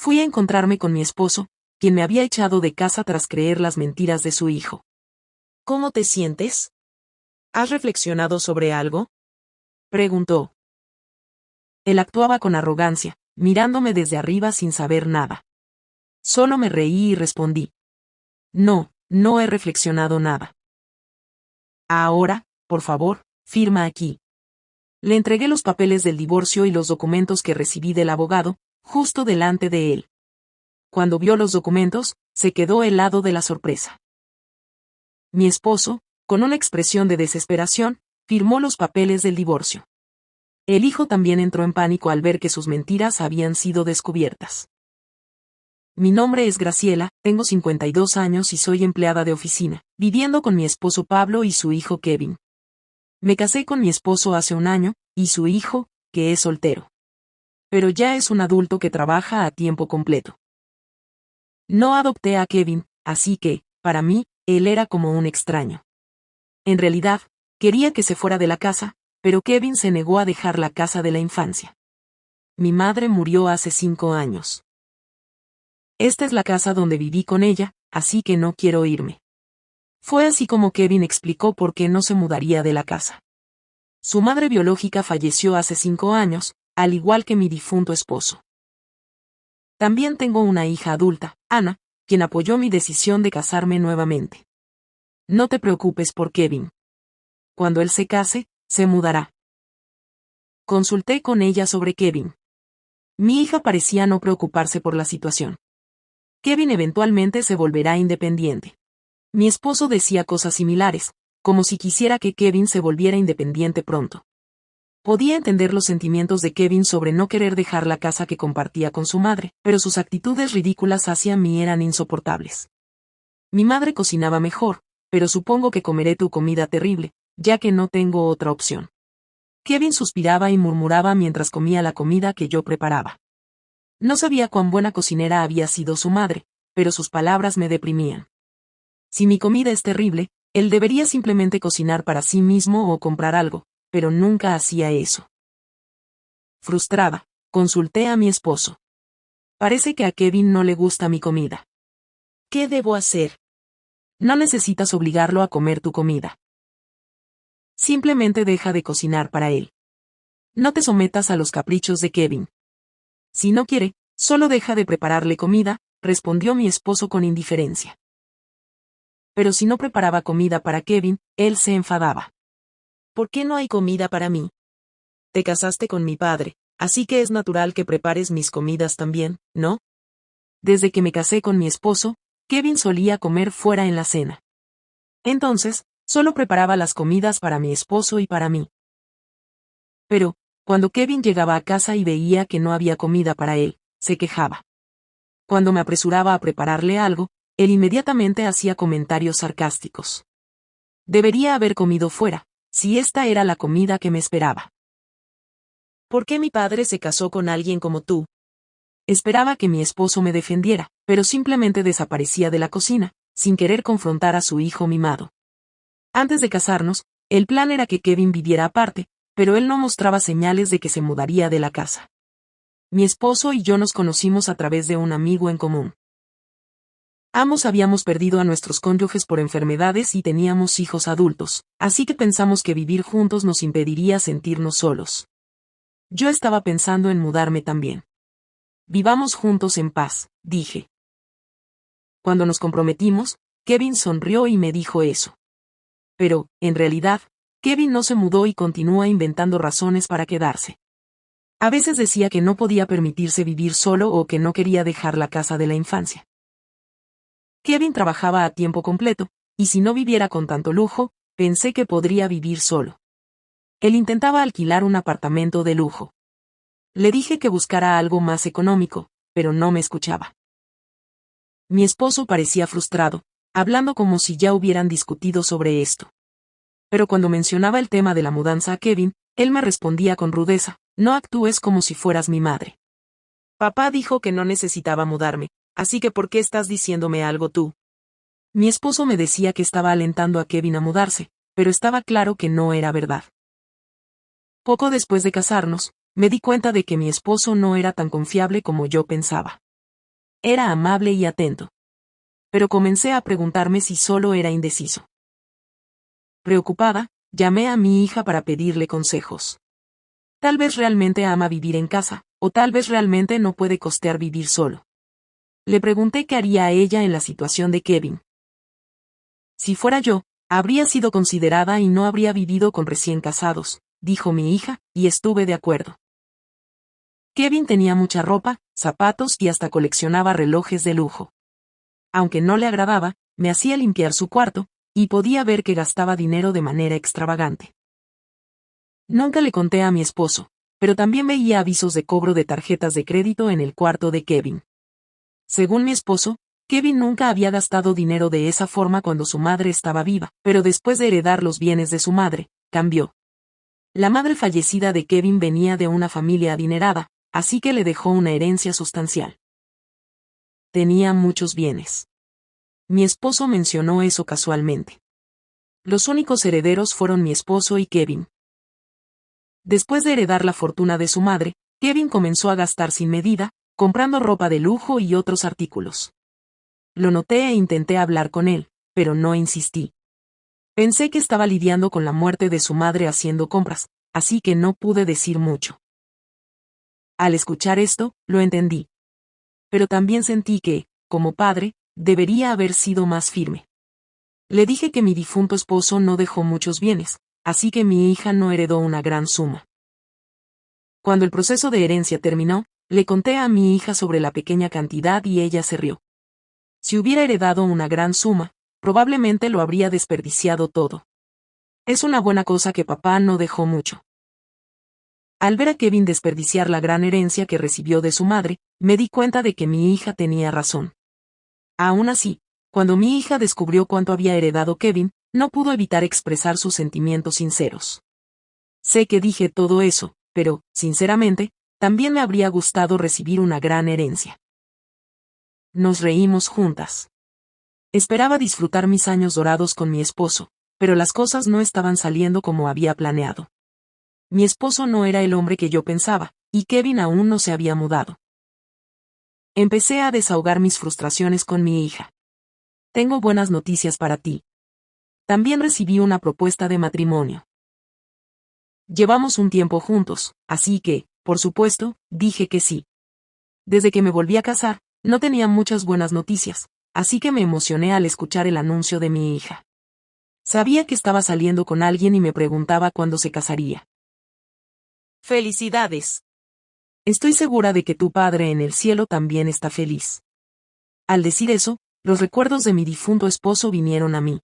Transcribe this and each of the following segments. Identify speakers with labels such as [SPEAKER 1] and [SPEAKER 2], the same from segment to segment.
[SPEAKER 1] Fui a encontrarme con mi esposo, quien me había echado de casa tras creer las mentiras de su hijo.
[SPEAKER 2] ¿Cómo te sientes? ¿Has reflexionado sobre algo?
[SPEAKER 1] Preguntó. Él actuaba con arrogancia, mirándome desde arriba sin saber nada. Solo me reí y respondí. No, no he reflexionado nada. Ahora, por favor, firma aquí. Le entregué los papeles del divorcio y los documentos que recibí del abogado, justo delante de él. Cuando vio los documentos, se quedó helado de la sorpresa. Mi esposo, con una expresión de desesperación, firmó los papeles del divorcio. El hijo también entró en pánico al ver que sus mentiras habían sido descubiertas. Mi nombre es Graciela, tengo 52 años y soy empleada de oficina, viviendo con mi esposo Pablo y su hijo Kevin. Me casé con mi esposo hace un año, y su hijo, que es soltero. Pero ya es un adulto que trabaja a tiempo completo. No adopté a Kevin, así que, para mí, él era como un extraño. En realidad, quería que se fuera de la casa, pero Kevin se negó a dejar la casa de la infancia. Mi madre murió hace 5 años. Esta es la casa donde viví con ella, así que no quiero irme. Fue así como Kevin explicó por qué no se mudaría de la casa. Su madre biológica falleció hace 5 años, al igual que mi difunto esposo. También tengo una hija adulta, Ana, quien apoyó mi decisión de casarme nuevamente. No te preocupes por Kevin. Cuando él se case, se mudará. Consulté con ella sobre Kevin. Mi hija parecía no preocuparse por la situación. Kevin eventualmente se volverá independiente. Mi esposo decía cosas similares, como si quisiera que Kevin se volviera independiente pronto. Podía entender los sentimientos de Kevin sobre no querer dejar la casa que compartía con su madre, pero sus actitudes ridículas hacia mí eran insoportables. Mi madre cocinaba mejor, pero supongo que comeré tu comida terrible, ya que no tengo otra opción. Kevin suspiraba y murmuraba mientras comía la comida que yo preparaba. No sabía cuán buena cocinera había sido su madre, pero sus palabras me deprimían. Si mi comida es terrible, él debería simplemente cocinar para sí mismo o comprar algo, pero nunca hacía eso. Frustrada, consulté a mi esposo. Parece que a Kevin no le gusta mi comida.
[SPEAKER 2] ¿Qué debo hacer?
[SPEAKER 1] No necesitas obligarlo a comer tu comida. Simplemente deja de cocinar para él. No te sometas a los caprichos de Kevin. Si no quiere, solo deja de prepararle comida, respondió mi esposo con indiferencia. Pero si no preparaba comida para Kevin, él se enfadaba.
[SPEAKER 2] ¿Por qué no hay comida para mí? Te casaste con mi padre, así que es natural que prepares mis comidas también, ¿no?
[SPEAKER 1] Desde que me casé con mi esposo, Kevin solía comer fuera en la cena. Entonces, solo preparaba las comidas para mi esposo y para mí. Pero, cuando Kevin llegaba a casa y veía que no había comida para él, se quejaba. Cuando me apresuraba a prepararle algo, él inmediatamente hacía comentarios sarcásticos. Debería haber comido fuera, si esta era la comida que me esperaba.
[SPEAKER 2] ¿Por qué mi padre se casó con alguien como tú?
[SPEAKER 1] Esperaba que mi esposo me defendiera, pero simplemente desaparecía de la cocina, sin querer confrontar a su hijo mimado. Antes de casarnos, el plan era que Kevin viviera aparte, pero él no mostraba señales de que se mudaría de la casa. Mi esposo y yo nos conocimos a través de un amigo en común. Ambos habíamos perdido a nuestros cónyuges por enfermedades y teníamos hijos adultos, así que pensamos que vivir juntos nos impediría sentirnos solos. Yo estaba pensando en mudarme también. Vivamos juntos en paz, dije. Cuando nos comprometimos, Kevin sonrió y me dijo eso. Pero, en realidad, Kevin no se mudó y continúa inventando razones para quedarse. A veces decía que no podía permitirse vivir solo o que no quería dejar la casa de la infancia. Kevin trabajaba a tiempo completo, y si no viviera con tanto lujo, pensé que podría vivir solo. Él intentaba alquilar un apartamento de lujo. Le dije que buscara algo más económico, pero no me escuchaba. Mi esposo parecía frustrado, hablando como si ya hubieran discutido sobre esto. Pero cuando mencionaba el tema de la mudanza a Kevin, él me respondía con rudeza, no actúes como si fueras mi madre.
[SPEAKER 2] Papá dijo que no necesitaba mudarme, así que ¿por qué estás diciéndome algo tú?
[SPEAKER 1] Mi esposo me decía que estaba alentando a Kevin a mudarse, pero estaba claro que no era verdad. Poco después de casarnos, me di cuenta de que mi esposo no era tan confiable como yo pensaba. Era amable y atento. Pero comencé a preguntarme si solo era indeciso. Preocupada, llamé a mi hija para pedirle consejos. Tal vez realmente ama vivir en casa, o tal vez realmente no puede costear vivir solo. Le pregunté qué haría ella en la situación de Kevin. Si fuera yo, habría sido considerada y no habría vivido con recién casados, dijo mi hija, y estuve de acuerdo. Kevin tenía mucha ropa, zapatos y hasta coleccionaba relojes de lujo. Aunque no le agradaba, me hacía limpiar su cuarto, y podía ver que gastaba dinero de manera extravagante. Nunca le conté a mi esposo, pero también veía avisos de cobro de tarjetas de crédito en el cuarto de Kevin. Según mi esposo, Kevin nunca había gastado dinero de esa forma cuando su madre estaba viva, pero después de heredar los bienes de su madre, cambió. La madre fallecida de Kevin venía de una familia adinerada, así que le dejó una herencia sustancial. Tenía muchos bienes. Mi esposo mencionó eso casualmente. Los únicos herederos fueron mi esposo y Kevin. Después de heredar la fortuna de su madre, Kevin comenzó a gastar sin medida, comprando ropa de lujo y otros artículos. Lo noté e intenté hablar con él, pero no insistí. Pensé que estaba lidiando con la muerte de su madre haciendo compras, así que no pude decir mucho. Al escuchar esto, lo entendí. Pero también sentí que, como padre, debería haber sido más firme. Le dije que mi difunto esposo no dejó muchos bienes, así que mi hija no heredó una gran suma. Cuando el proceso de herencia terminó, le conté a mi hija sobre la pequeña cantidad y ella se rió. Si hubiera heredado una gran suma, probablemente lo habría desperdiciado todo. Es una buena cosa que papá no dejó mucho. Al ver a Kevin desperdiciar la gran herencia que recibió de su madre, me di cuenta de que mi hija tenía razón. Aún así, cuando mi hija descubrió cuánto había heredado Kevin, no pudo evitar expresar sus sentimientos sinceros. Sé que dije todo eso, pero, sinceramente, también me habría gustado recibir una gran herencia. Nos reímos juntas. Esperaba disfrutar mis años dorados con mi esposo, pero las cosas no estaban saliendo como había planeado. Mi esposo no era el hombre que yo pensaba, y Kevin aún no se había mudado. Empecé a desahogar mis frustraciones con mi hija. Tengo buenas noticias para ti. También recibí una propuesta de matrimonio. Llevamos un tiempo juntos, así que, por supuesto, dije que sí. Desde que me volví a casar, no tenía muchas buenas noticias, así que me emocioné al escuchar el anuncio de mi hija. Sabía que estaba saliendo con alguien y me preguntaba cuándo se casaría.
[SPEAKER 2] ¡Felicidades!
[SPEAKER 1] Estoy segura de que tu padre en el cielo también está feliz. Al decir eso, los recuerdos de mi difunto esposo vinieron a mí.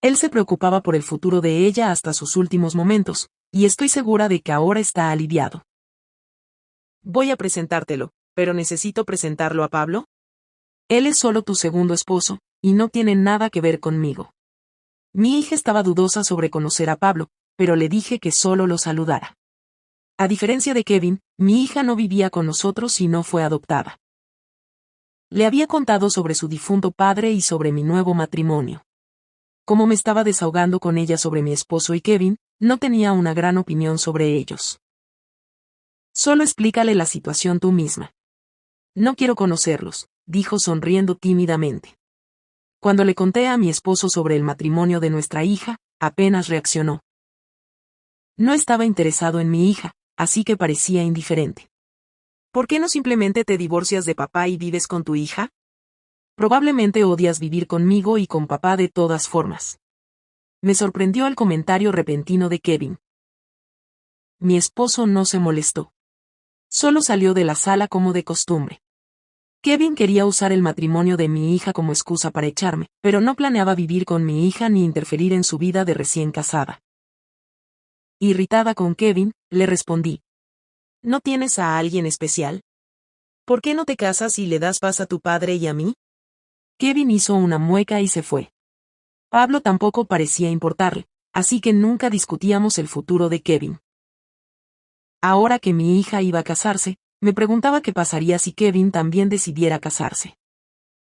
[SPEAKER 1] Él se preocupaba por el futuro de ella hasta sus últimos momentos, y estoy segura de que ahora está aliviado.
[SPEAKER 2] Voy a presentártelo, pero necesito presentarlo a Pablo.
[SPEAKER 1] Él es solo tu segundo esposo, y no tiene nada que ver conmigo. Mi hija estaba dudosa sobre conocer a Pablo, pero le dije que solo lo saludara. A diferencia de Kevin, mi hija no vivía con nosotros y no fue adoptada. Le había contado sobre su difunto padre y sobre mi nuevo matrimonio. Como me estaba desahogando con ella sobre mi esposo y Kevin, no tenía una gran opinión sobre ellos. Solo explícale la situación tú misma. No quiero conocerlos, dijo sonriendo tímidamente. Cuando le conté a mi esposo sobre el matrimonio de nuestra hija, apenas reaccionó. No estaba interesado en mi hija, así que parecía indiferente.
[SPEAKER 2] ¿Por qué no simplemente te divorcias de papá y vives con tu hija?
[SPEAKER 1] Probablemente odias vivir conmigo y con papá de todas formas. Me sorprendió el comentario repentino de Kevin. Mi esposo no se molestó. Solo salió de la sala como de costumbre. Kevin quería usar el matrimonio de mi hija como excusa para echarme, pero no planeaba vivir con mi hija ni interferir en su vida de recién casada. Irritada con Kevin, le respondí.
[SPEAKER 2] ¿No tienes a alguien especial? ¿Por qué no te casas y le das paz a tu padre y a mí?
[SPEAKER 1] Kevin hizo una mueca y se fue. Pablo tampoco parecía importarle, así que nunca discutíamos el futuro de Kevin. Ahora que mi hija iba a casarse, me preguntaba qué pasaría si Kevin también decidiera casarse.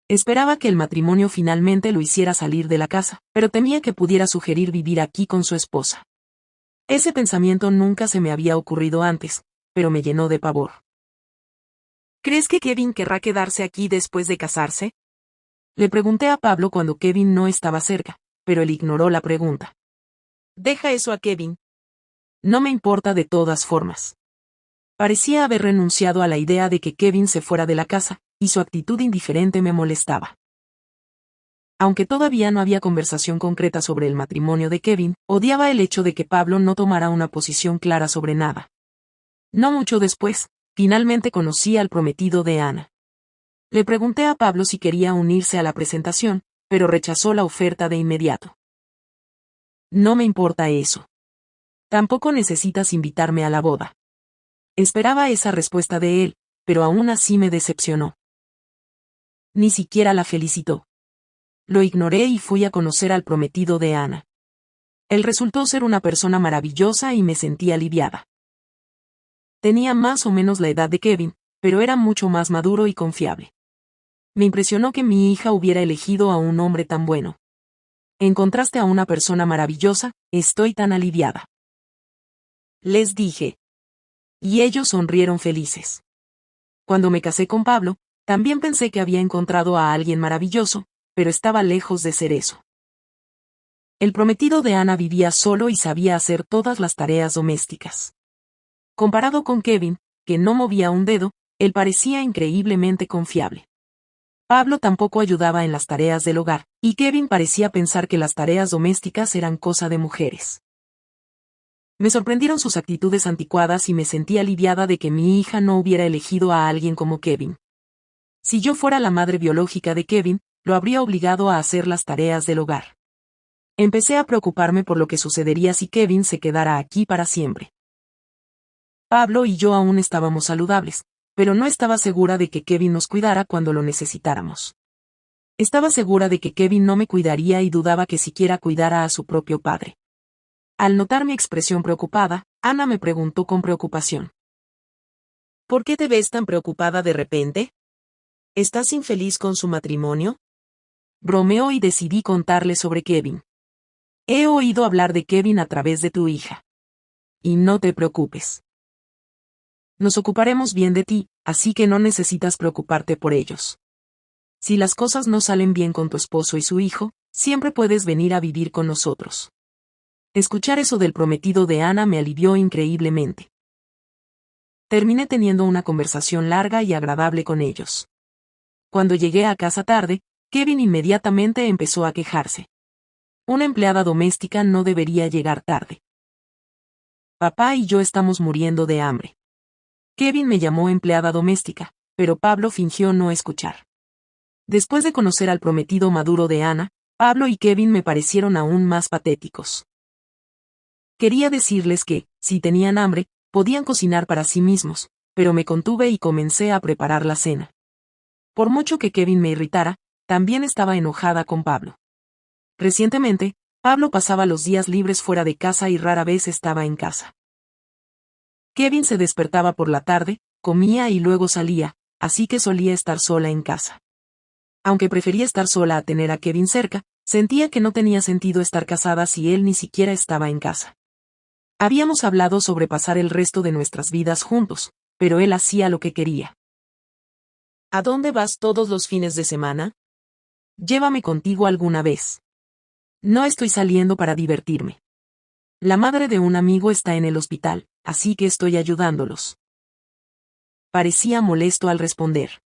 [SPEAKER 1] Esperaba que el matrimonio finalmente lo hiciera salir de la casa, pero temía que pudiera sugerir vivir aquí con su esposa. Ese pensamiento nunca se me había ocurrido antes, pero me llenó de pavor.
[SPEAKER 2] ¿Crees que Kevin querrá quedarse aquí después de casarse?
[SPEAKER 1] Le pregunté a Pablo cuando Kevin no estaba cerca, pero él ignoró la pregunta.
[SPEAKER 2] Deja eso a Kevin.
[SPEAKER 1] No me importa de todas formas. Parecía haber renunciado a la idea de que Kevin se fuera de la casa, y su actitud indiferente me molestaba. Aunque todavía no había conversación concreta sobre el matrimonio de Kevin, odiaba el hecho de que Pablo no tomara una posición clara sobre nada. No mucho después, finalmente conocí al prometido de Ana. Le pregunté a Pablo si quería unirse a la presentación, pero rechazó la oferta de inmediato. No me importa eso. Tampoco necesitas invitarme a la boda. Esperaba esa respuesta de él, pero aún así me decepcionó. Ni siquiera la felicitó. Lo ignoré y fui a conocer al prometido de Ana. Él resultó ser una persona maravillosa y me sentí aliviada. Tenía más o menos la edad de Kevin, pero era mucho más maduro y confiable. Me impresionó que mi hija hubiera elegido a un hombre tan bueno. Encontraste a una persona maravillosa, estoy tan aliviada. Les dije. Y ellos sonrieron felices. Cuando me casé con Pablo, también pensé que había encontrado a alguien maravilloso, pero estaba lejos de ser eso. El prometido de Ana vivía solo y sabía hacer todas las tareas domésticas. Comparado con Kevin, que no movía un dedo, él parecía increíblemente confiable. Pablo tampoco ayudaba en las tareas del hogar, y Kevin parecía pensar que las tareas domésticas eran cosa de mujeres. Me sorprendieron sus actitudes anticuadas y me sentí aliviada de que mi hija no hubiera elegido a alguien como Kevin. Si yo fuera la madre biológica de Kevin, lo habría obligado a hacer las tareas del hogar. Empecé a preocuparme por lo que sucedería si Kevin se quedara aquí para siempre. Pablo y yo aún estábamos saludables, pero no estaba segura de que Kevin nos cuidara cuando lo necesitáramos. Estaba segura de que Kevin no me cuidaría y dudaba que siquiera cuidara a su propio padre. Al notar mi expresión preocupada, Ana me preguntó con preocupación.
[SPEAKER 2] ¿Por qué te ves tan preocupada de repente? ¿Estás infeliz con su matrimonio?
[SPEAKER 1] Bromeó y decidí contarle sobre Kevin. He oído hablar de Kevin a través de tu hija. Y no te preocupes. Nos ocuparemos bien de ti, así que no necesitas preocuparte por ellos. Si las cosas no salen bien con tu esposo y su hijo, siempre puedes venir a vivir con nosotros. Escuchar eso del prometido de Ana me alivió increíblemente. Terminé teniendo una conversación larga y agradable con ellos. Cuando llegué a casa tarde, Kevin inmediatamente empezó a quejarse. Una empleada doméstica no debería llegar tarde. Papá y yo estamos muriendo de hambre. Kevin me llamó empleada doméstica, pero Pablo fingió no escuchar. Después de conocer al prometido maduro de Ana, Pablo y Kevin me parecieron aún más patéticos. Quería decirles que, si tenían hambre, podían cocinar para sí mismos, pero me contuve y comencé a preparar la cena. Por mucho que Kevin me irritara, también estaba enojada con Pablo. Recientemente, Pablo pasaba los días libres fuera de casa y rara vez estaba en casa. Kevin se despertaba por la tarde, comía y luego salía, así que solía estar sola en casa. Aunque prefería estar sola a tener a Kevin cerca, sentía que no tenía sentido estar casada si él ni siquiera estaba en casa. Habíamos hablado sobre pasar el resto de nuestras vidas juntos, pero él hacía lo que quería.
[SPEAKER 2] ¿A dónde vas todos los fines de semana?
[SPEAKER 1] Llévame contigo alguna vez. No estoy saliendo para divertirme. La madre de un amigo está en el hospital, así que estoy ayudándolos. Parecía molesto al responder.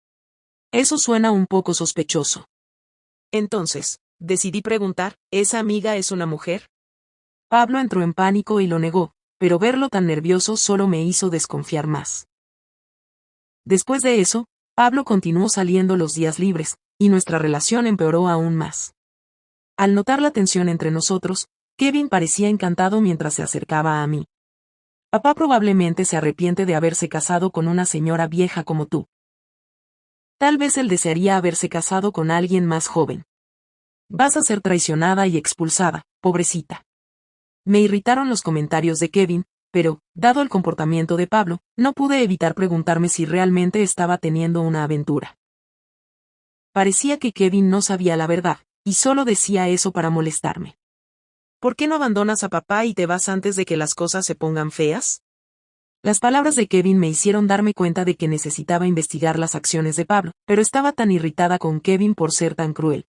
[SPEAKER 1] Eso suena un poco sospechoso.
[SPEAKER 2] Entonces, decidí preguntar, ¿esa amiga es una mujer?
[SPEAKER 1] Pablo entró en pánico y lo negó, pero verlo tan nervioso solo me hizo desconfiar más. Después de eso, Pablo continuó saliendo los días libres, y nuestra relación empeoró aún más. Al notar la tensión entre nosotros, Kevin parecía encantado mientras se acercaba a mí. Papá probablemente se arrepiente de haberse casado con una señora vieja como tú. Tal vez él desearía haberse casado con alguien más joven. Vas a ser traicionada y expulsada, pobrecita. Me irritaron los comentarios de Kevin, pero, dado el comportamiento de Pablo, no pude evitar preguntarme si realmente estaba teniendo una aventura. Parecía que Kevin no sabía la verdad, y solo decía eso para molestarme.
[SPEAKER 2] ¿Por qué no abandonas a papá y te vas antes de que las cosas se pongan feas?
[SPEAKER 1] Las palabras de Kevin me hicieron darme cuenta de que necesitaba investigar las acciones de Pablo, pero estaba tan irritada con Kevin por ser tan cruel.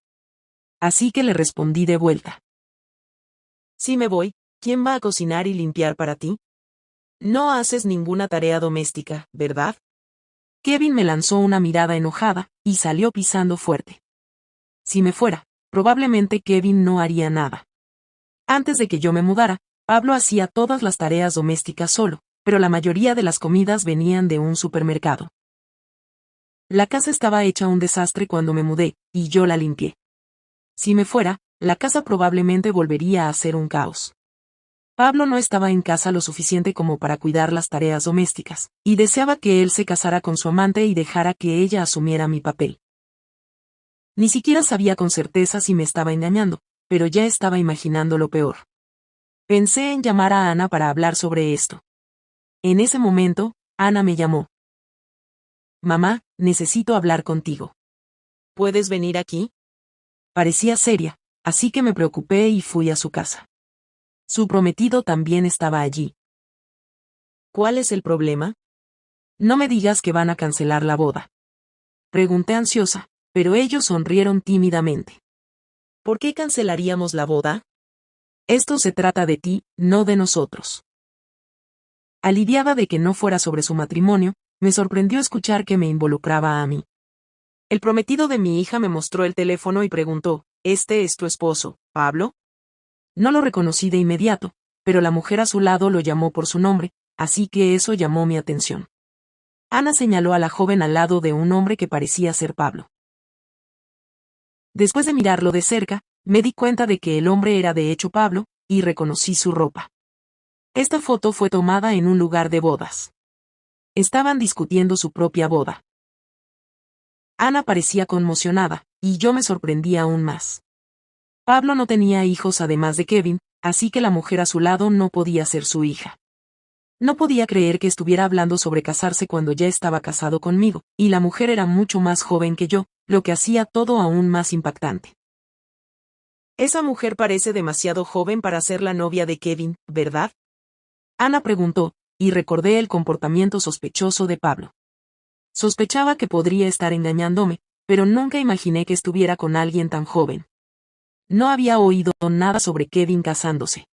[SPEAKER 1] Así que le respondí de vuelta.
[SPEAKER 2] Si me voy, ¿quién va a cocinar y limpiar para ti? No haces ninguna tarea doméstica, ¿verdad?
[SPEAKER 1] Kevin me lanzó una mirada enojada, y salió pisando fuerte. Si me fuera, probablemente Kevin no haría nada. Antes de que yo me mudara, Pablo hacía todas las tareas domésticas solo, pero la mayoría de las comidas venían de un supermercado. La casa estaba hecha un desastre cuando me mudé, y yo la limpié. Si me fuera, la casa probablemente volvería a ser un caos. Pablo no estaba en casa lo suficiente como para cuidar las tareas domésticas, y deseaba que él se casara con su amante y dejara que ella asumiera mi papel. Ni siquiera sabía con certeza si me estaba engañando, pero ya estaba imaginando lo peor. Pensé en llamar a Ana para hablar sobre esto. En ese momento, Ana me llamó. Mamá, necesito hablar contigo.
[SPEAKER 2] ¿Puedes venir aquí?
[SPEAKER 1] Parecía seria, así que me preocupé y fui a su casa. Su prometido también estaba allí.
[SPEAKER 2] ¿Cuál es el problema?
[SPEAKER 1] No me digas que van a cancelar la boda. Pregunté ansiosa, pero ellos sonrieron tímidamente.
[SPEAKER 2] ¿Por qué cancelaríamos la boda?
[SPEAKER 1] Esto se trata de ti, no de nosotros. Aliviada de que no fuera sobre su matrimonio, me sorprendió escuchar que me involucraba a mí.
[SPEAKER 2] El prometido de mi hija me mostró el teléfono y preguntó, ¿este es tu esposo, Pablo?
[SPEAKER 1] No lo reconocí de inmediato, pero la mujer a su lado lo llamó por su nombre, así que eso llamó mi atención. Ana señaló a la joven al lado de un hombre que parecía ser Pablo. Después de mirarlo de cerca, me di cuenta de que el hombre era de hecho Pablo, y reconocí su ropa. Esta foto fue tomada en un lugar de bodas. Estaban discutiendo su propia boda. Ana parecía conmocionada, y yo me sorprendí aún más. Pablo no tenía hijos además de Kevin, así que la mujer a su lado no podía ser su hija. No podía creer que estuviera hablando sobre casarse cuando ya estaba casado conmigo, y la mujer era mucho más joven que yo, lo que hacía todo aún más impactante.
[SPEAKER 2] Esa mujer parece demasiado joven para ser la novia de Kevin, ¿verdad?
[SPEAKER 1] Ana preguntó, y recordé el comportamiento sospechoso de Pablo. Sospechaba que podría estar engañándome, pero nunca imaginé que estuviera con alguien tan joven. No había oído nada sobre Kevin casándose.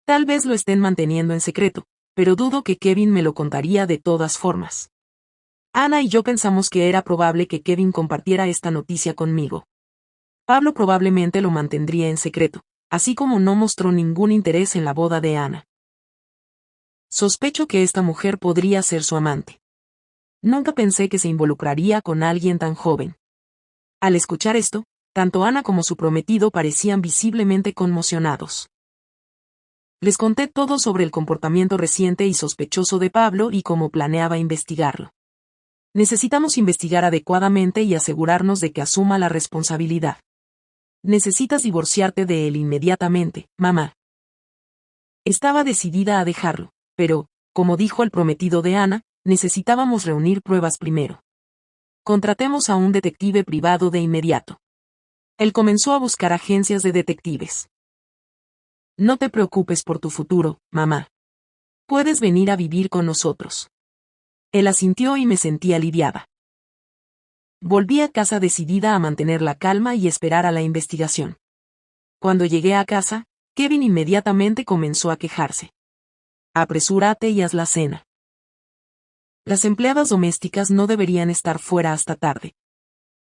[SPEAKER 1] Tal vez lo estén manteniendo en secreto, pero dudo que Kevin me lo contaría de todas formas. Ana y yo pensamos que era probable que Kevin compartiera esta noticia conmigo. Pablo probablemente lo mantendría en secreto, así como no mostró ningún interés en la boda de Ana. Sospecho que esta mujer podría ser su amante. Nunca pensé que se involucraría con alguien tan joven. Al escuchar esto, tanto Ana como su prometido parecían visiblemente conmocionados. Les conté todo sobre el comportamiento reciente y sospechoso de Pablo y cómo planeaba investigarlo. Necesitamos investigar adecuadamente y asegurarnos de que asuma la responsabilidad. Necesitas divorciarte de él inmediatamente, mamá. Estaba decidida a dejarlo, pero, como dijo el prometido de Ana, necesitábamos reunir pruebas primero. Contratemos a un detective privado de inmediato. Él comenzó a buscar agencias de detectives. No te preocupes por tu futuro, mamá. Puedes venir a vivir con nosotros. Él asintió y me sentí aliviada. Volví a casa decidida a mantener la calma y esperar a la investigación. Cuando llegué a casa, Kevin inmediatamente comenzó a quejarse. Apresúrate y haz la cena. Las empleadas domésticas no deberían estar fuera hasta tarde.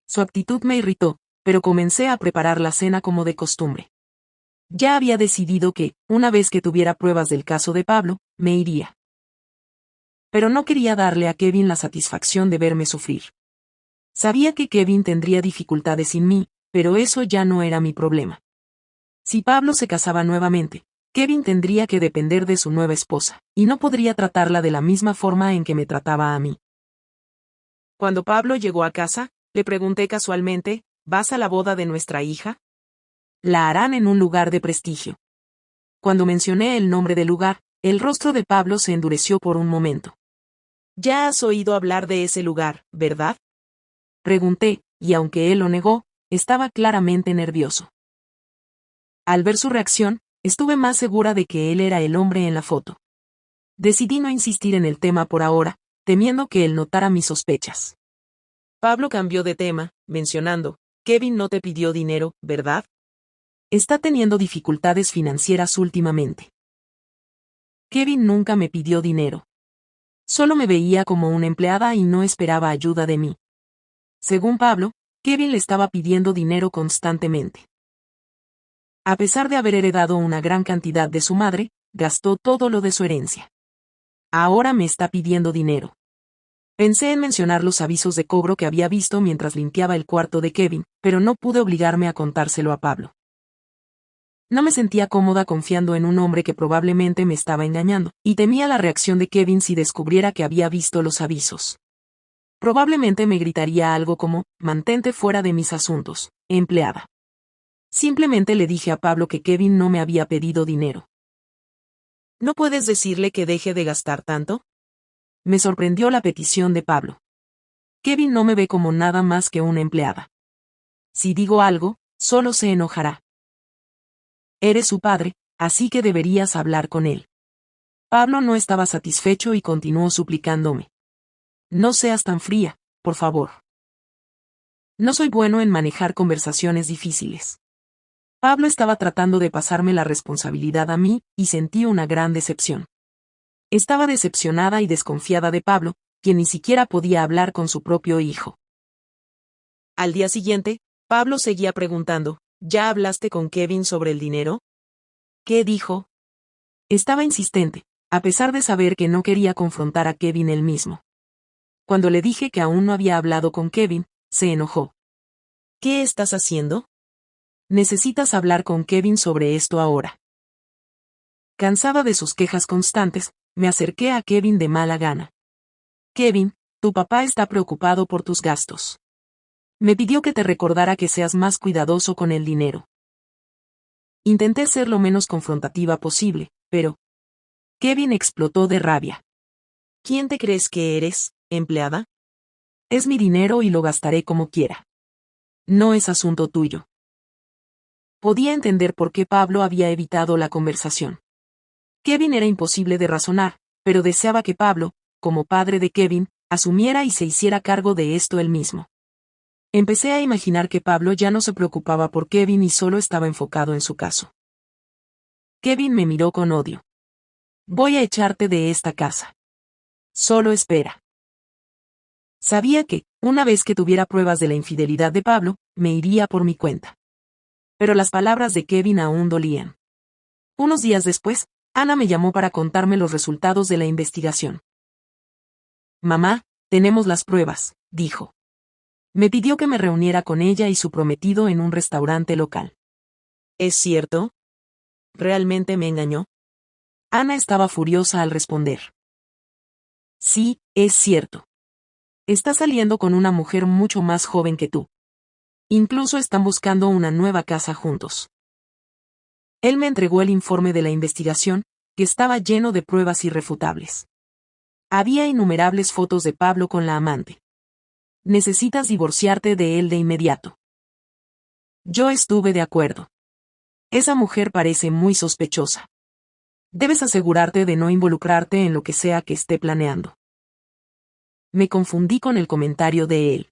[SPEAKER 1] Su actitud me irritó, pero comencé a preparar la cena como de costumbre. Ya había decidido que, una vez que tuviera pruebas del caso de Pablo, me iría. Pero no quería darle a Kevin la satisfacción de verme sufrir. Sabía que Kevin tendría dificultades sin mí, pero eso ya no era mi problema. Si Pablo se casaba nuevamente, Kevin tendría que depender de su nueva esposa, y no podría tratarla de la misma forma en que me trataba a mí.
[SPEAKER 2] Cuando Pablo llegó a casa, le pregunté casualmente, ¿vas a la boda de nuestra hija?
[SPEAKER 1] La harán en un lugar de prestigio. Cuando mencioné el nombre del lugar, el rostro de Pablo se endureció por un momento.
[SPEAKER 2] Ya has oído hablar de ese lugar, ¿verdad?
[SPEAKER 1] Pregunté, y aunque él lo negó, estaba claramente nervioso. Al ver su reacción, estuve más segura de que él era el hombre en la foto. Decidí no insistir en el tema por ahora, temiendo que él notara mis sospechas.
[SPEAKER 2] Pablo cambió de tema, mencionando, Kevin no te pidió dinero, ¿verdad?
[SPEAKER 1] Está teniendo dificultades financieras últimamente. Kevin nunca me pidió dinero. Solo me veía como una empleada y no esperaba ayuda de mí. Según Pablo, Kevin le estaba pidiendo dinero constantemente. A pesar de haber heredado una gran cantidad de su madre, gastó todo lo de su herencia. Ahora me está pidiendo dinero. Pensé en mencionar los avisos de cobro que había visto mientras limpiaba el cuarto de Kevin, pero no pude obligarme a contárselo a Pablo. No me sentía cómoda confiando en un hombre que probablemente me estaba engañando, y temía la reacción de Kevin si descubriera que había visto los avisos. Probablemente me gritaría algo como, mantente fuera de mis asuntos, empleada. Simplemente le dije a Pablo que Kevin no me había pedido dinero.
[SPEAKER 2] ¿No puedes decirle que deje de gastar tanto?
[SPEAKER 1] Me sorprendió la petición de Pablo. Kevin no me ve como nada más que una empleada. Si digo algo, solo se enojará. Eres su padre, así que deberías hablar con él. Pablo no estaba satisfecho y continuó suplicándome. No seas tan fría, por favor. No soy bueno en manejar conversaciones difíciles. Pablo estaba tratando de pasarme la responsabilidad a mí, y sentí una gran decepción. Estaba decepcionada y desconfiada de Pablo, quien ni siquiera podía hablar con su propio hijo.
[SPEAKER 2] Al día siguiente, Pablo seguía preguntando, ¿ya hablaste con Kevin sobre el dinero?
[SPEAKER 1] ¿Qué dijo? Estaba insistente, a pesar de saber que no quería confrontar a Kevin él mismo. Cuando le dije que aún no había hablado con Kevin, se enojó.
[SPEAKER 2] ¿Qué estás haciendo?
[SPEAKER 1] Necesitas hablar con Kevin sobre esto ahora. Cansada de sus quejas constantes, me acerqué a Kevin de mala gana. Kevin, tu papá está preocupado por tus gastos. Me pidió que te recordara que seas más cuidadoso con el dinero. Intenté ser lo menos confrontativa posible, pero Kevin explotó de rabia.
[SPEAKER 2] ¿Quién te crees que eres, empleada?
[SPEAKER 1] Es mi dinero y lo gastaré como quiera. No es asunto tuyo. Podía entender por qué Pablo había evitado la conversación. Kevin era imposible de razonar, pero deseaba que Pablo, como padre de Kevin, asumiera y se hiciera cargo de esto él mismo. Empecé a imaginar que Pablo ya no se preocupaba por Kevin y solo estaba enfocado en su caso. Kevin me miró con odio. Voy a echarte de esta casa. Solo espera. Sabía que, una vez que tuviera pruebas de la infidelidad de Pablo, me iría por mi cuenta. Pero las palabras de Kevin aún dolían. Unos días después, Ana me llamó para contarme los resultados de la investigación. Mamá, tenemos las pruebas, dijo. Me pidió que me reuniera con ella y su prometido en un restaurante local.
[SPEAKER 2] ¿Es cierto? ¿Realmente me engañó?
[SPEAKER 1] Ana estaba furiosa al responder. Sí, es cierto. Está saliendo con una mujer mucho más joven que tú. Incluso están buscando una nueva casa juntos. Él me entregó el informe de la investigación, que estaba lleno de pruebas irrefutables. Había innumerables fotos de Pablo con la amante. Necesitas divorciarte de él de inmediato. Yo estuve de acuerdo. Esa mujer parece muy sospechosa. Debes asegurarte de no involucrarte en lo que sea que esté planeando. Me confundí con el comentario de él.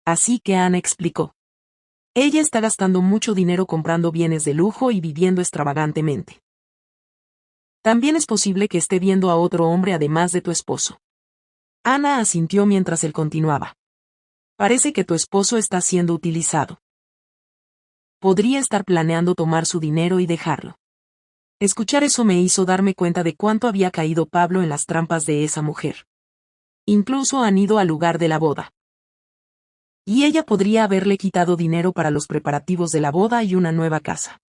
[SPEAKER 1] Así que Ana explicó. Ella está gastando mucho dinero comprando bienes de lujo y viviendo extravagantemente. También es posible que esté viendo a otro hombre además de tu esposo. Ana asintió mientras él continuaba. Parece que tu esposo está siendo utilizado. Podría estar planeando tomar su dinero y dejarlo. Escuchar eso me hizo darme cuenta de cuánto había caído Pablo en las trampas de esa mujer. Incluso han ido al lugar de la boda. Y ella podría haberle quitado dinero para los preparativos de la boda y una nueva casa.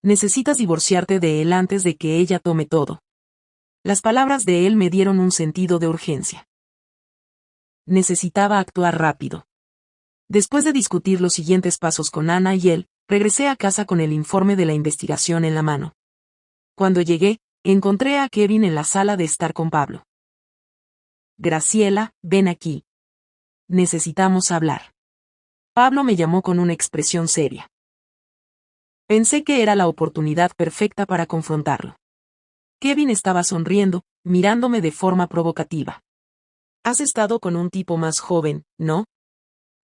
[SPEAKER 1] Necesitas divorciarte de él antes de que ella tome todo. Las palabras de él me dieron un sentido de urgencia. Necesitaba actuar rápido. Después de discutir los siguientes pasos con Ana y él, regresé a casa con el informe de la investigación en la mano. Cuando llegué, encontré a Kevin en la sala de estar con Pablo. Graciela, ven aquí. Necesitamos hablar. Pablo me llamó con una expresión seria. Pensé que era la oportunidad perfecta para confrontarlo. Kevin estaba sonriendo, mirándome de forma provocativa.
[SPEAKER 2] Has estado con un tipo más joven, ¿no?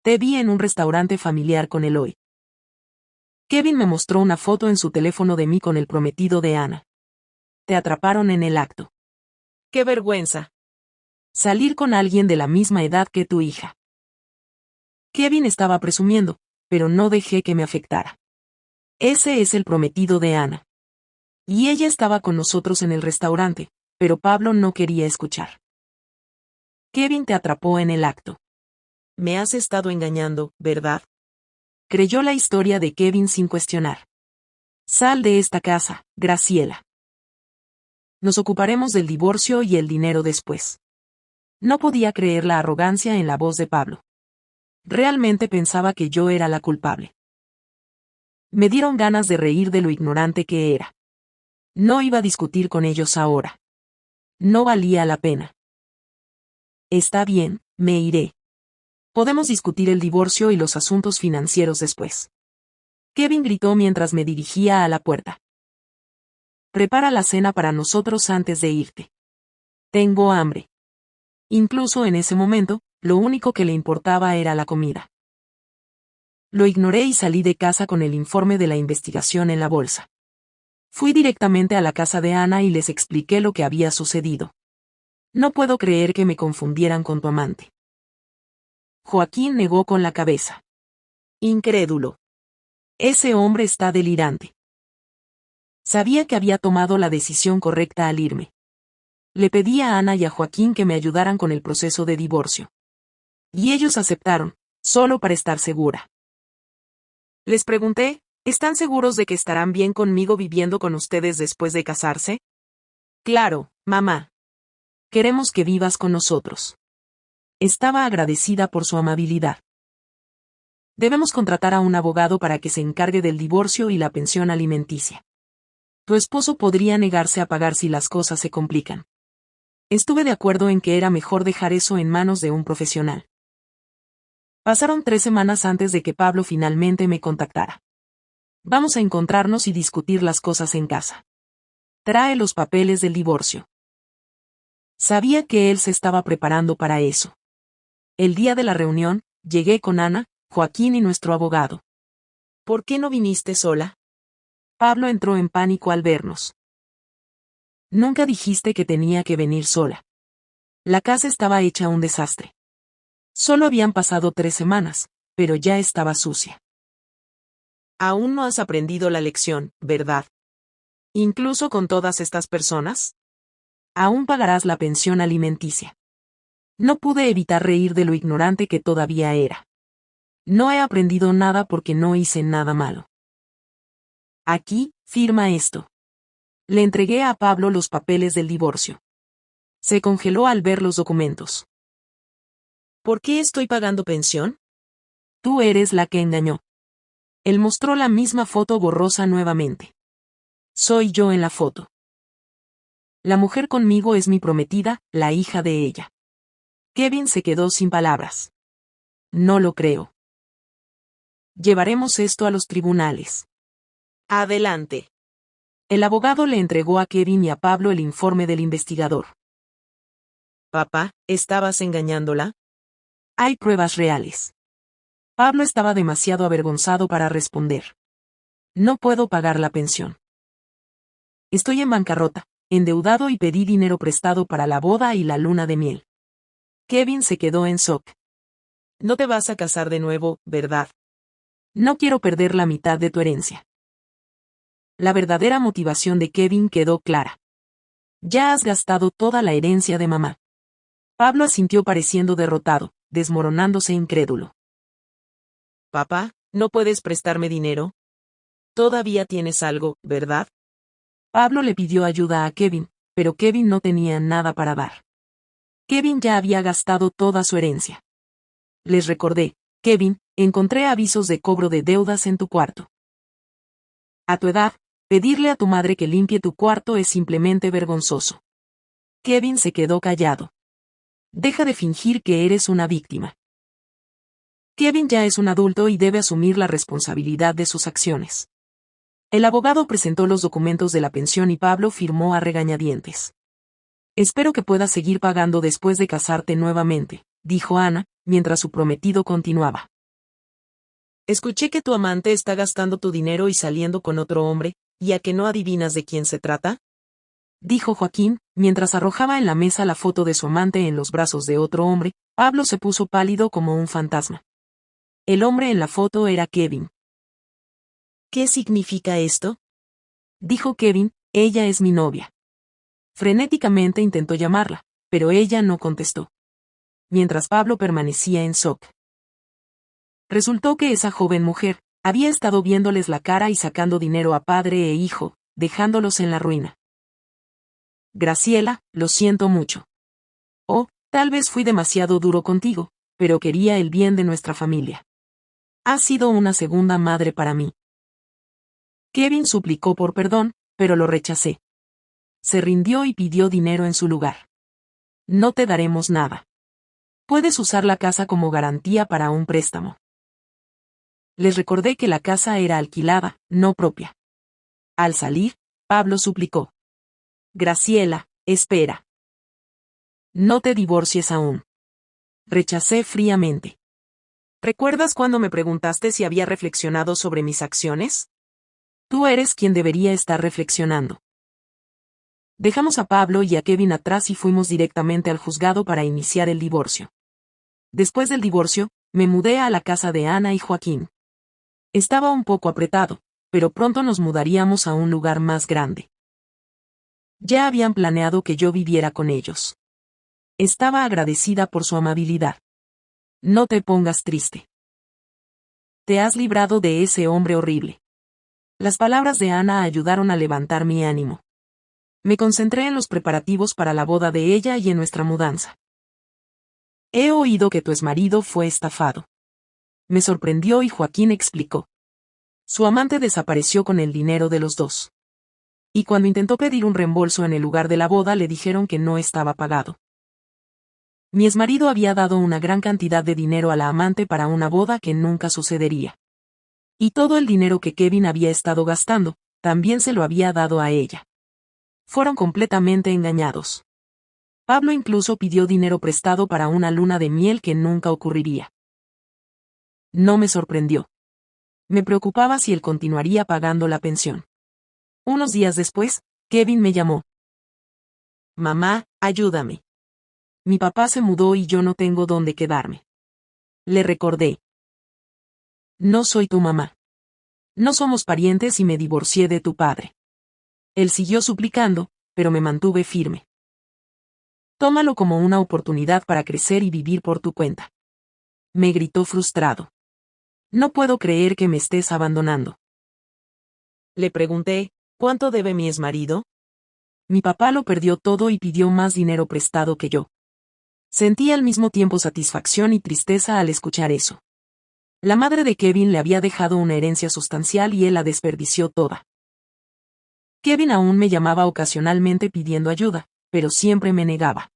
[SPEAKER 1] Te vi en un restaurante familiar con Eloy. Kevin me mostró una foto en su teléfono de mí con el prometido de Ana. Te atraparon en el acto.
[SPEAKER 2] ¡Qué vergüenza!
[SPEAKER 1] Salir con alguien de la misma edad que tu hija. Kevin estaba presumiendo, pero no dejé que me afectara. Ese es el prometido de Ana. Y ella estaba con nosotros en el restaurante, pero Pablo no quería escuchar. Kevin te atrapó en el acto.
[SPEAKER 2] Me has estado engañando, ¿verdad?
[SPEAKER 1] Creyó la historia de Kevin sin cuestionar. Sal de esta casa, Graciela. Nos ocuparemos del divorcio y el dinero después. No podía creer la arrogancia en la voz de Pablo. Realmente pensaba que yo era la culpable. Me dieron ganas de reír de lo ignorante que era. No iba a discutir con ellos ahora. No valía la pena. Está bien, me iré. Podemos discutir el divorcio y los asuntos financieros después. Kevin gritó mientras me dirigía a la puerta. Prepara la cena para nosotros antes de irte. Tengo hambre. Incluso en ese momento, lo único que le importaba era la comida. Lo ignoré y salí de casa con el informe de la investigación en la bolsa. Fui directamente a la casa de Ana y les expliqué lo que había sucedido. No puedo creer que me confundieran con tu amante. Joaquín negó con la cabeza. Incrédulo. Ese hombre está delirante. Sabía que había tomado la decisión correcta al irme. Le pedí a Ana y a Joaquín que me ayudaran con el proceso de divorcio. Y ellos aceptaron, solo para estar segura. Les pregunté, ¿están seguros de que estarán bien conmigo viviendo con ustedes después de casarse? Claro, mamá. Queremos que vivas con nosotros. Estaba agradecida por su amabilidad. Debemos contratar a un abogado para que se encargue del divorcio y la pensión alimenticia. Tu esposo podría negarse a pagar si las cosas se complican. Estuve de acuerdo en que era mejor dejar eso en manos de un profesional. Pasaron 3 semanas antes de que Pablo finalmente me contactara. Vamos a encontrarnos y discutir las cosas en casa. Trae los papeles del divorcio. Sabía que él se estaba preparando para eso. El día de la reunión, llegué con Ana, Joaquín y nuestro abogado.
[SPEAKER 2] ¿Por qué no viniste sola?
[SPEAKER 1] Pablo entró en pánico al vernos. Nunca dijiste que tenía que venir sola. La casa estaba hecha un desastre. Solo habían pasado 3 semanas, pero ya estaba sucia.
[SPEAKER 2] Aún no has aprendido la lección, ¿verdad? ¿Incluso con todas estas personas?
[SPEAKER 1] Aún pagarás la pensión alimenticia. No pude evitar reír de lo ignorante que todavía era. No he aprendido nada porque no hice nada malo. Aquí, firma esto. Le entregué a Pablo los papeles del divorcio. Se congeló al ver los documentos.
[SPEAKER 2] ¿Por qué estoy pagando pensión?
[SPEAKER 1] Tú eres la que engañó. Él mostró la misma foto borrosa nuevamente. Soy yo en la foto. La mujer conmigo es mi prometida, la hija de ella. Kevin se quedó sin palabras. No lo creo. Llevaremos esto a los tribunales.
[SPEAKER 2] Adelante.
[SPEAKER 1] El abogado le entregó a Kevin y a Pablo el informe del investigador.
[SPEAKER 2] Papá, ¿estabas engañándola?
[SPEAKER 1] Hay pruebas reales. Pablo estaba demasiado avergonzado para responder. No puedo pagar la pensión. Estoy en bancarrota, endeudado y pedí dinero prestado para la boda y la luna de miel. Kevin se quedó en shock.
[SPEAKER 2] No te vas a casar de nuevo, ¿verdad?
[SPEAKER 1] No quiero perder la mitad de tu herencia. La verdadera motivación de Kevin quedó clara. Ya has gastado toda la herencia de mamá. Pablo asintió pareciendo derrotado, desmoronándose incrédulo.
[SPEAKER 2] Papá, ¿no puedes prestarme dinero? Todavía tienes algo, ¿verdad?
[SPEAKER 1] Pablo le pidió ayuda a Kevin, pero Kevin no tenía nada para dar. Kevin ya había gastado toda su herencia. Les recordé, Kevin, encontré avisos de cobro de deudas en tu cuarto. A tu edad, pedirle a tu madre que limpie tu cuarto es simplemente vergonzoso. Kevin se quedó callado. Deja de fingir que eres una víctima. Kevin ya es un adulto y debe asumir la responsabilidad de sus acciones. El abogado presentó los documentos de la pensión y Pablo firmó a regañadientes. Espero que puedas seguir pagando después de casarte nuevamente, dijo Ana, mientras su prometido continuaba.
[SPEAKER 2] Escuché que tu amante está gastando tu dinero y saliendo con otro hombre, ¿y a que no adivinas de quién se trata?
[SPEAKER 1] Dijo Joaquín, mientras arrojaba en la mesa la foto de su amante en los brazos de otro hombre. Pablo se puso pálido como un fantasma. El hombre en la foto era Kevin.
[SPEAKER 2] ¿Qué significa esto?
[SPEAKER 1] Dijo Kevin, ella es mi novia. Frenéticamente intentó llamarla, pero ella no contestó. Mientras Pablo permanecía en shock. Resultó que esa joven mujer había estado viéndoles la cara y sacando dinero a padre e hijo, dejándolos en la ruina. Graciela, lo siento mucho. Oh, tal vez fui demasiado duro contigo, pero quería el bien de nuestra familia. Has sido una segunda madre para mí. Kevin suplicó por perdón, pero lo rechacé. Se rindió y pidió dinero en su lugar. No te daremos nada. Puedes usar la casa como garantía para un préstamo. Les recordé que la casa era alquilada, no propia. Al salir, Pablo suplicó. Graciela, espera. No te divorcies aún. Rechacé fríamente. ¿Recuerdas cuando me preguntaste si había reflexionado sobre mis acciones? Tú eres quien debería estar reflexionando. Dejamos a Pablo y a Kevin atrás y fuimos directamente al juzgado para iniciar el divorcio. Después del divorcio, me mudé a la casa de Ana y Joaquín. Estaba un poco apretado, pero pronto nos mudaríamos a un lugar más grande. Ya habían planeado que yo viviera con ellos. Estaba agradecida por su amabilidad. No te pongas triste. Te has librado de ese hombre horrible. Las palabras de Ana ayudaron a levantar mi ánimo. Me concentré en los preparativos para la boda de ella y en nuestra mudanza. He oído que tu exmarido fue estafado. Me sorprendió y Joaquín explicó. Su amante desapareció con el dinero de los dos. Y cuando intentó pedir un reembolso en el lugar de la boda le dijeron que no estaba pagado. Mi exmarido había dado una gran cantidad de dinero a la amante para una boda que nunca sucedería. Y todo el dinero que Kevin había estado gastando, también se lo había dado a ella. Fueron completamente engañados. Pablo incluso pidió dinero prestado para una luna de miel que nunca ocurriría. No me sorprendió. Me preocupaba si él continuaría pagando la pensión. Unos días después, Kevin me llamó. Mamá, ayúdame. Mi papá se mudó y yo no tengo dónde quedarme. Le recordé. No soy tu mamá. No somos parientes y me divorcié de tu padre. Él siguió suplicando, pero me mantuve firme. Tómalo como una oportunidad para crecer y vivir por tu cuenta. Me gritó frustrado. No puedo creer que me estés abandonando. Le pregunté, ¿cuánto debe mi exmarido? Mi papá lo perdió todo y pidió más dinero prestado que yo. Sentí al mismo tiempo satisfacción y tristeza al escuchar eso. La madre de Kevin le había dejado una herencia sustancial y él la desperdició toda. Kevin aún me llamaba ocasionalmente pidiendo ayuda, pero siempre me negaba.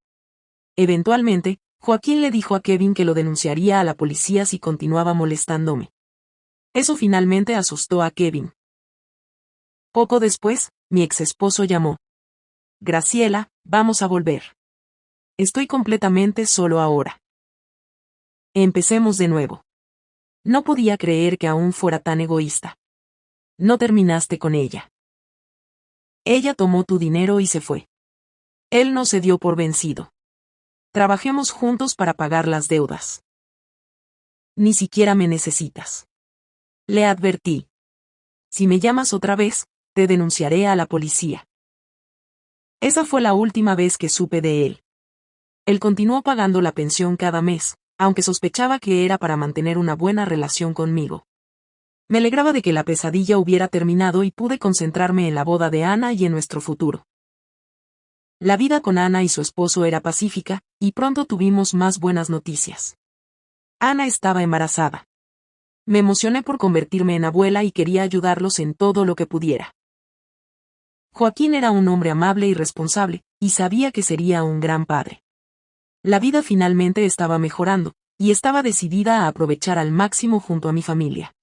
[SPEAKER 1] Eventualmente, Joaquín le dijo a Kevin que lo denunciaría a la policía si continuaba molestándome. Eso finalmente asustó a Kevin. Poco después, mi exesposo llamó. Graciela, vamos a volver. Estoy completamente solo ahora. Empecemos de nuevo. No podía creer que aún fuera tan egoísta. No terminaste con ella. Ella tomó tu dinero y se fue. Él no se dio por vencido. Trabajemos juntos para pagar las deudas. Ni siquiera me necesitas. Le advertí. Si me llamas otra vez, te denunciaré a la policía. Esa fue la última vez que supe de él. Él continuó pagando la pensión cada mes, aunque sospechaba que era para mantener una buena relación conmigo. Me alegraba de que la pesadilla hubiera terminado y pude concentrarme en la boda de Ana y en nuestro futuro. La vida con Ana y su esposo era pacífica, y pronto tuvimos más buenas noticias. Ana estaba embarazada. Me emocioné por convertirme en abuela y quería ayudarlos en todo lo que pudiera. Joaquín era un hombre amable y responsable, y sabía que sería un gran padre. La vida finalmente estaba mejorando, y estaba decidida a aprovechar al máximo junto a mi familia.